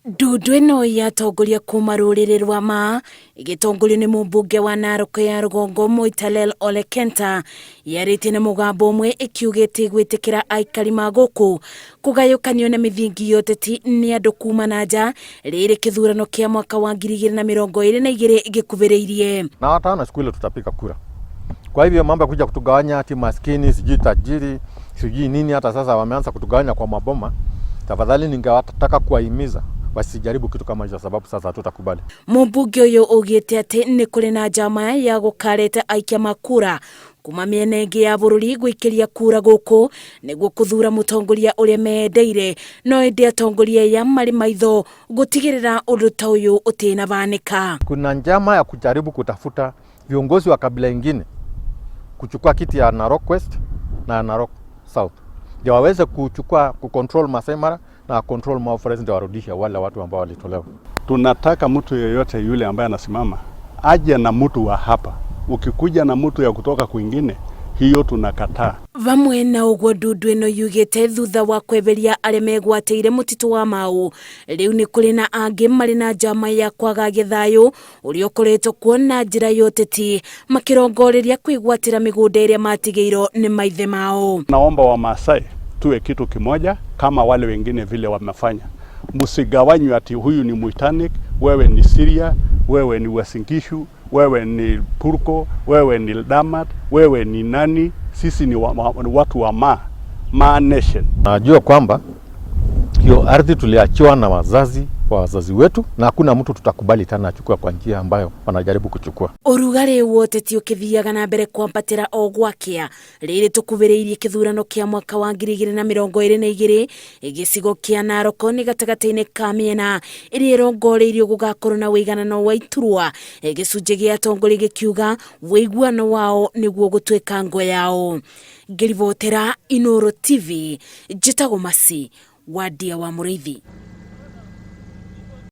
Ndundu ĩno yatongoria kuma rũrĩrĩ rwa Maa ĩgĩtongorio nĩ mũmbunge wa Narok ya rũgongo Mũitalel Ole Kenta yarĩtie na mũgambo ũmwe ĩkiugĩte gwĩtĩkĩra aikari ma gũkũ kũgayũkanio na mĩthingi ya ateti nĩ andũ kuma na nja rĩrĩ kĩthurano kĩa mwaka wa 2022 gĩkuhĩrĩirie. Na hata siku ile tutapiga kura. Kwa hivyo mambo kuja kutugawanya ati maskini sijui tajiri sijui nini, hata sasa wameanza kutugawanya kwa maboma. Tafadhali ningewataka kuwahimiza wasijaribu kitu kama hicho, sababu sasa hatutakubali. Mũmbunge ũyũ ugĩte atĩ nĩ kũrĩ na njama ya gũkarete aikia makura kuma mĩena ĩngĩ ya bũrũri gwĩkĩria kura gũkũ nĩguo kũthura mũtongoria ũrĩa mendeire, no ĩndĩ atongoria ya marĩ maitho gũtigĩrĩra ũndũ ta ũyũ ũtĩnabanĩka. Kuna njama ya kujaribu kutafuta viongozi wa kabila ingine kuchukua kiti ya Narok West na Narok South ndio waweze kucontrol Masai Mara na control Mau Forest, ndio warudisha wale watu ambao walitolewa. Tunataka mtu yeyote yule ambaye anasimama aje na mtu wa hapa. Ukikuja na mtu ya kutoka kwingine, hiyo tunakataa. Vamwe na ũguo ndundu ĩno yugĩte thutha wa kweberia arĩa megwatĩire mũtitũ wa Mau, rĩu nĩ kũrĩ na angĩ marĩ na njama ya kwagagia thayũ ũrĩa ũkoretwo kuo na njĩra ya ũteti makĩrongoreria kwĩgwatĩra mĩgũnda ĩrĩa matigĩirwo nĩ maithe mao. Naomba wa Maasai tuwe kitu kimoja kama wale wengine vile wamefanya. Msigawanywe ati huyu ni Muitanik, wewe ni Syria, wewe ni Wasingishu, wewe ni Purko, wewe ni Damat, wewe ni nani. Sisi ni watu wa Maa Nation. Najua kwamba hiyo ardhi tuliachiwa na wazazi wetu, na hakuna mtu tutakubali tena achukua kwa njia ambayo wanajaribu kuchukua. Ũrugarĩ woteti ũkĩthiaga na mbere kwambatĩra o gwakĩa rĩrĩ tũkuhĩrĩirie kĩthurano kĩa mwaka wa 2022 gĩcigo kĩa Narok nĩ gatagatĩ-inĩ ka mĩena ĩrĩa ĩrongoreirio gũgakorwo na wĩiganano wa iturwa, gĩcunjĩ gĩa atongoria gĩkiuga wĩiguano wao nĩguo gũtuĩka ngo yao. Ngĩribotera Inooro TV, njĩtagwo Masi wa Ndia wa Mũrĩithi.